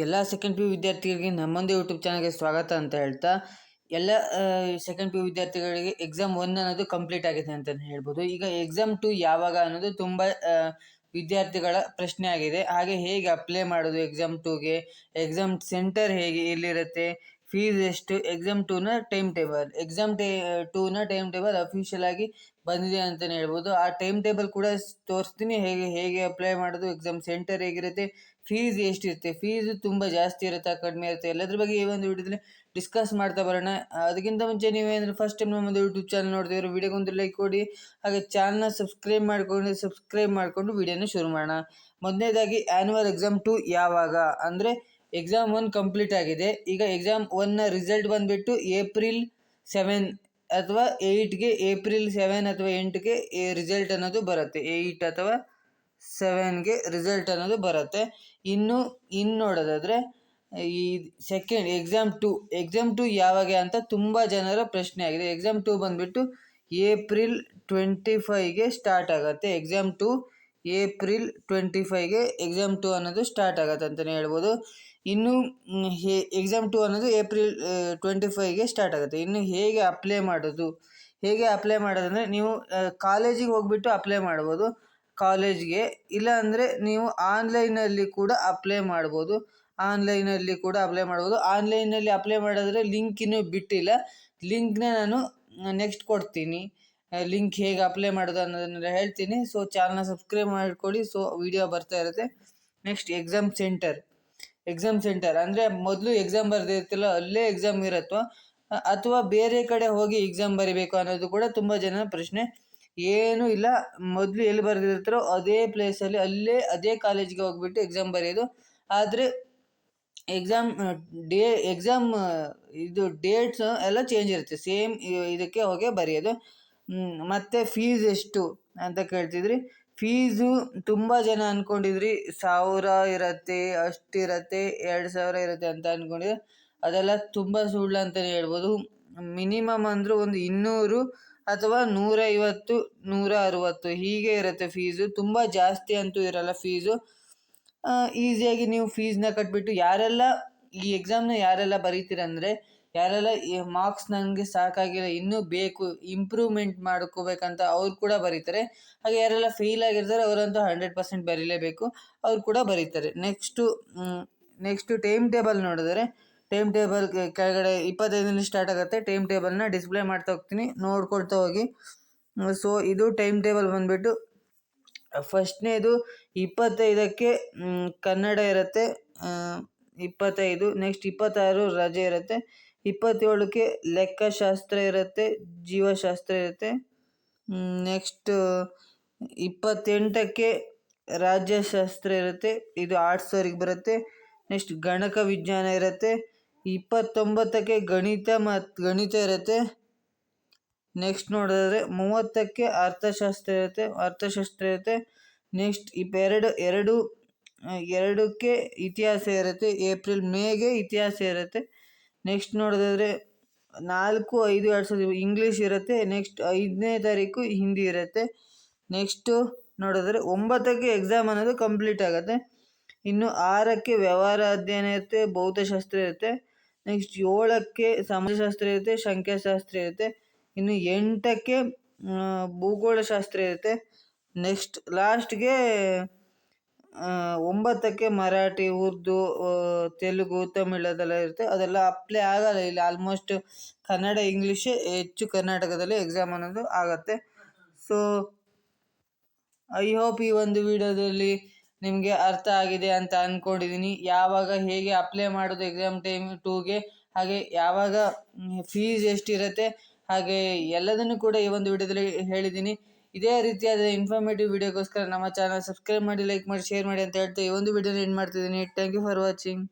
ಎಲ್ಲ second P U ವಿದ್ಯಾರ್ಥಿಗಳಿಗೆ ನಮ್ಮೊಂದೇ YouTube ಚಾನಲ್ಗೆ ಸ್ವಾಗತ ಅಂತ ಹೇಳ್ತಾ, ಎಲ್ಲ ಸೆಕೆಂಡ್ ಪಿ ಯು ವಿದ್ಯಾರ್ಥಿಗಳಿಗೆ ಎಕ್ಸಾಮ್ 1 ಅನ್ನೋದು ಕಂಪ್ಲೀಟ್ ಆಗಿದೆ ಅಂತಲೇ ಹೇಳ್ಬೋದು. ಈಗ ಎಕ್ಸಾಮ್ 2 ಯಾವಾಗ ಅನ್ನೋದು ತುಂಬ ವಿದ್ಯಾರ್ಥಿಗಳ ಪ್ರಶ್ನೆ ಆಗಿದೆ. ಹಾಗೆ ಹೇಗೆ ಅಪ್ಲೈ ಮಾಡೋದು ಎಕ್ಸಾಮ್ 2ಗೆ, ಎಕ್ಸಾಮ್ ಸೆಂಟರ್ ಹೇಗೆ ಎಲ್ಲಿರುತ್ತೆ, ಫೀಸ್ ಎಷ್ಟು, ಎಕ್ಸಾಮ್ 2ನ ಟೈಮ್ ಟೇಬಲ್, ಎಕ್ಸಾಮ್ 2ನ ಟೈಮ್ ಟೇಬಲ್ ಅಫಿಷಿಯಲ್ ಆಗಿ ಬಂದಿದೆ ಅಂತಲೇ ಹೇಳ್ಬೋದು. ಆ ಟೈಮ್ ಟೇಬಲ್ ಕೂಡ ತೋರಿಸ್ತೀನಿ, ಹೇಗೆ ಅಪ್ಲೈ ಮಾಡೋದು, ಎಕ್ಸಾಮ್ ಸೆಂಟರ್ ಹೇಗಿರುತ್ತೆ, ಫೀಸ್ ಎಷ್ಟಿರುತ್ತೆ, ಫೀಸ್ ತುಂಬ ಜಾಸ್ತಿ ಇರುತ್ತಾ ಕಡಿಮೆ ಇರುತ್ತೆ, ಎಲ್ಲದ್ರ ಬಗ್ಗೆ ಈ ಒಂದು ವಿಡಿಯೋದಲ್ಲಿ ಡಿಸ್ಕಸ್ ಮಾಡ್ತಾ ಬರೋಣ. ಅದಕ್ಕಿಂತ ಮುಂಚೆ ನೀವೇನಾದರೂ ಫಸ್ಟ್ ಟೈಮ್ ನಮ್ಮದು ಯೂಟ್ಯೂಬ್ ಚಾನಲ್ ನೋಡ್ತಿದ್ರು ವಿಡಿಯೋಗೊಂದು ಲೈಕ್ ಕೊಡಿ, ಹಾಗೆ ಚಾನಲ್ನ ಸಬ್ಸ್ಕ್ರೈಬ್ ಮಾಡಿಕೊಂಡು ವಿಡಿಯೋನ ಶುರು ಮಾಡೋಣ. ಮೊದಲನೇದಾಗಿ ಆ್ಯನ್ಯುವಲ್ ಎಕ್ಸಾಮ್ 2 ಯಾವಾಗ ಅಂದರೆ ಎಕ್ಸಾಮ್ 1 ಕಂಪ್ಲೀಟ್ ಆಗಿದೆ. ಈಗ ಎಕ್ಸಾಮ್ 1ನ ರಿಸಲ್ಟ್ ಬಂದುಬಿಟ್ಟು ಏಪ್ರಿಲ್ 7 ಅಥವಾ 8ಗೆ, ಏಪ್ರಿಲ್ 7 ಅಥವಾ 8ಗೆ ರಿಸಲ್ಟ್ ಅನ್ನೋದು ಬರುತ್ತೆ. 8 ಅಥವಾ 7ಗೆ ರಿಸಲ್ಟ್ ಅನ್ನೋದು ಬರುತ್ತೆ. ಇನ್ನು ನೋಡೋದಾದರೆ ಈ ಸೆಕೆಂಡ್ ಎಕ್ಸಾಮ್ 2 ಯಾವಾಗ ಅಂತ ತುಂಬ ಜನರ ಪ್ರಶ್ನೆ ಆಗಿದೆ. ಎಕ್ಸಾಮ್ 2 ಬಂದುಬಿಟ್ಟು ಏಪ್ರಿಲ್ 25ಗೆ ಸ್ಟಾರ್ಟ್ ಆಗುತ್ತೆ. ಎಕ್ಸಾಮ್ 2 ಏಪ್ರಿಲ್ 25ಗೆ ಎಕ್ಸಾಮ್ 2 ಅನ್ನೋದು ಸ್ಟಾರ್ಟ್ ಆಗುತ್ತೆ ಅಂತಲೇ ಹೇಳ್ಬೋದು. ಇನ್ನು ಎಕ್ಸಾಮ್ 2 ಅನ್ನೋದು ಏಪ್ರಿಲ್ 25ಗೆ ಸ್ಟಾರ್ಟ್ ಆಗುತ್ತೆ. ಇನ್ನು ಹೇಗೆ ಅಪ್ಲೈ ಮಾಡೋದು ಅಂದರೆ ನೀವು ಕಾಲೇಜಿಗೆ ಹೋಗ್ಬಿಟ್ಟು ಅಪ್ಲೈ ಮಾಡ್ಬೋದು, ಕಾಲೇಜ್ಗೆ. ಇಲ್ಲ ಅಂದರೆ ನೀವು ಆನ್ಲೈನಲ್ಲಿ ಕೂಡ ಅಪ್ಲೈ ಮಾಡ್ಬೋದು. ಆನ್ಲೈನಲ್ಲಿ ಅಪ್ಲೈ ಮಾಡಿದ್ರೆ ಲಿಂಕ್ ಇನ್ನೂ ಬಿಟ್ಟಿಲ್ಲ. ಲಿಂಕ್ನ ನಾನು ನೆಕ್ಸ್ಟ್ ಕೊಡ್ತೀನಿ. ಲಿಂಕ್ ಹೇಗೆ ಅಪ್ಲೈ ಮಾಡೋದು ಅನ್ನೋದನ್ನೆಲ್ಲ ಹೇಳ್ತೀನಿ. ಸೊ ಚಾನಲ್ನ ಸಬ್ಸ್ಕ್ರೈಬ್ ಮಾಡ್ಕೊಳ್ಳಿ. ಸೊ ವಿಡಿಯೋ ಬರ್ತಾ ಇರುತ್ತೆ. ನೆಕ್ಸ್ಟ್ ಎಕ್ಸಾಮ್ ಸೆಂಟರ್ ಅಂದರೆ ಮೊದಲು ಎಕ್ಸಾಮ್ ಬರೆದಿರ್ತಿಲ್ಲ ಅಲ್ಲೇ ಎಕ್ಸಾಮ್ ಇರುತ್ತೋ ಅಥವಾ ಬೇರೆ ಕಡೆ ಹೋಗಿ ಎಕ್ಸಾಮ್ ಬರೀಬೇಕು ಅನ್ನೋದು ಕೂಡ ತುಂಬ ಜನ ಪ್ರಶ್ನೆ. ಏನೂ ಇಲ್ಲ, ಮೊದಲು ಎಲ್ಲಿ ಬರೆದಿರ್ತಾರೋ ಅದೇ ಪ್ಲೇಸಲ್ಲಿ ಅದೇ ಕಾಲೇಜ್ಗೆ ಹೋಗ್ಬಿಟ್ಟು ಎಕ್ಸಾಮ್ ಬರೆಯೋದು. ಆದರೆ ಎಕ್ಸಾಮ್ ಡೇಟ್ಸ್ ಎಲ್ಲ ಚೇಂಜ್ ಇರುತ್ತೆ, ಸೇಮ್ ಇದಕ್ಕೆ ಹೋಗಿ ಬರೆಯೋದು. ಮತ್ತು ಫೀಸ್ ಎಷ್ಟು ಅಂತ ಕೇಳ್ತಿದ್ರಿ. ಫೀಸು ತುಂಬ ಜನ ಅಂದ್ಕೊಂಡಿದ್ರಿ 1000 ಇರುತ್ತೆ, ಅಷ್ಟಿರುತ್ತೆ, 2000 ಇರುತ್ತೆ ಅಂತ ಅಂದ್ಕೊಂಡಿದ್ರೆ ಅದೆಲ್ಲ ತುಂಬ ಸುಳ್ಳು ಅಂತಲೇ ಹೇಳ್ಬೋದು. ಮಿನಿಮಮ್ ಅಂದರೂ ಒಂದು 200 ಅಥವಾ 150, 160 ಹೀಗೆ ಇರುತ್ತೆ ಫೀಸು. ತುಂಬ ಜಾಸ್ತಿ ಅಂತೂ ಇರಲ್ಲ ಫೀಸು. ಈಸಿಯಾಗಿ ನೀವು ಫೀಸ್ನ ಕಟ್ಬಿಟ್ಟು ಈ ಎಕ್ಸಾಮ್ನ ಯಾರೆಲ್ಲ ಬರೀತೀರಂದರೆ, ಯಾರೆಲ್ಲ ಈ ಮಾರ್ಕ್ಸ್ ನನಗೆ ಸಾಕಾಗಿಲ್ಲ, ಇನ್ನೂ ಬೇಕು, ಇಂಪ್ರೂವ್ಮೆಂಟ್ ಮಾಡ್ಕೋಬೇಕಂತ ಅವ್ರು ಕೂಡ ಬರೀತಾರೆ. ಹಾಗೆ ಯಾರೆಲ್ಲ ಫೇಲ್ ಆಗಿರ್ತಾರೆ ಅವರಂತೂ 100% ಬರೀಲೇಬೇಕು, ಅವ್ರು ಕೂಡ ಬರೀತಾರೆ. ನೆಕ್ಸ್ಟು ಟೈಮ್ ಟೇಬಲ್ ನೋಡಿದರೆ, ಟೈಮ್ ಟೇಬಲ್ ಕೆಳಗಡೆ 25ನೇ ಸ್ಟಾರ್ಟ್ ಆಗುತ್ತೆ. ಟೈಮ್ ಟೇಬಲ್ನ ಡಿಸ್ಪ್ಲೇ ಮಾಡ್ತಾ ಹೋಗ್ತೀನಿ, ನೋಡ್ಕೊಳ್ತಾ ಹೋಗಿ. ಸೊ ಇದು ಟೈಮ್ ಟೇಬಲ್ ಬಂದುಬಿಟ್ಟು ಫಸ್ಟ್ನೇದು 25ಕ್ಕೆ ಕನ್ನಡ ಇರುತ್ತೆ, 25. ನೆಕ್ಸ್ಟ್ 26 ರಜೆ ಇರುತ್ತೆ. 27ಕ್ಕೆ ಲೆಕ್ಕಶಾಸ್ತ್ರ ಇರುತ್ತೆ, ಜೀವಶಾಸ್ತ್ರ ಇರುತ್ತೆ. ನೆಕ್ಸ್ಟ್ 28ಕ್ಕೆ ರಾಜ್ಯಶಾಸ್ತ್ರ ಇರುತ್ತೆ, ಇದು ಆರ್ಟ್ಸವ್ರಿಗೆ ಬರುತ್ತೆ. ನೆಕ್ಸ್ಟ್ ಗಣಕ ವಿಜ್ಞಾನ ಇರುತ್ತೆ. 29ಕ್ಕೆ ಗಣಿತ ಇರುತ್ತೆ. ನೆಕ್ಸ್ಟ್ ನೋಡಿದ್ರೆ 30ಕ್ಕೆ ಅರ್ಥಶಾಸ್ತ್ರ ಇರುತ್ತೆ. ನೆಕ್ಸ್ಟ್ 2ಕ್ಕೆ ಇತಿಹಾಸ ಇರುತ್ತೆ, ಏಪ್ರಿಲ್ ಮೇಗೆ ಇತಿಹಾಸ ಇರುತ್ತೆ. ನೆಕ್ಸ್ಟ್ ನೋಡಿದ್ರೆ 4, 5, 2000 ಇಂಗ್ಲೀಷ್ ಇರುತ್ತೆ. ನೆಕ್ಸ್ಟ್ 5ನೇ ತಾರೀಕು ಹಿಂದಿ ಇರುತ್ತೆ. ನೆಕ್ಸ್ಟು ನೋಡಿದ್ರೆ 9ಕ್ಕೆ ಎಕ್ಸಾಮ್ ಅನ್ನೋದು ಕಂಪ್ಲೀಟ್ ಆಗುತ್ತೆ. ಇನ್ನು 6ಕ್ಕೆ ವ್ಯವಹಾರ ಅಧ್ಯಯನ ಇರುತ್ತೆ, ಭೌತಶಾಸ್ತ್ರ ಇರುತ್ತೆ. ನೆಕ್ಸ್ಟ್ 7ಕ್ಕೆ ಸಮಾಜಶಾಸ್ತ್ರ ಇರುತ್ತೆ, ಸಂಖ್ಯಾಶಾಸ್ತ್ರ ಇರುತ್ತೆ. ಇನ್ನು 8ಕ್ಕೆ ಭೂಗೋಳಶಾಸ್ತ್ರ ಇರುತ್ತೆ. ನೆಕ್ಸ್ಟ್ ಲಾಸ್ಟ್ಗೆ 9ಕ್ಕೆ ಮರಾಠಿ, ಉರ್ದು, ತೆಲುಗು, ತಮಿಳ್ ಅದೆಲ್ಲ ಇರುತ್ತೆ. ಅದೆಲ್ಲ ಅಪ್ಲೈ ಆಗಲ್ಲ ಇಲ್ಲಿ. ಆಲ್ಮೋಸ್ಟ್ ಕನ್ನಡ, ಇಂಗ್ಲೀಷೇ ಹೆಚ್ಚು ಕರ್ನಾಟಕದಲ್ಲಿ ಎಕ್ಸಾಮ್ ಅನ್ನೋದು ಆಗುತ್ತೆ. ಸೊ ಐ ಹೋಪ್ ಈ ಒಂದು ವಿಡಿಯೋದಲ್ಲಿ ನಿಮಗೆ ಅರ್ಥ ಆಗಿದೆ ಅಂತ ಅಂದ್ಕೊಂಡಿದ್ದೀನಿ. ಹೇಗೆ ಅಪ್ಲೈ ಮಾಡೋದು ಎಕ್ಸಾಮ್ 2ಗೆ, ಹಾಗೆ ಯಾವಾಗ ಫೀಸ್ ಎಷ್ಟಿರುತ್ತೆ, ಹಾಗೆ ಎಲ್ಲದನ್ನು ಕೂಡ ಈ ಒಂದು ವಿಡಿಯೋದಲ್ಲಿ ಹೇಳಿದ್ದೀನಿ. ಇದೇ ರೀತಿಯಾದ ಇನ್ಫಾರ್ಮೇಟಿವ್ ವಿಡಿಯೋಗೋಸ್ಕರ ನಮ್ಮ ಚಾನಲ್ ಸಬ್ಸ್ಕ್ರೈಬ್ ಮಾಡಿ, ಲೈಕ್ ಮಾಡಿ, ಶೇರ್ ಮಾಡಿ ಅಂತ ಹೇಳ್ತಾ ಈ ಒಂದು ವಿಡಿಯೋನ ಎಂಡ್ ಮಾಡ್ತಿದ್ದೀನಿ. Thank you for watching.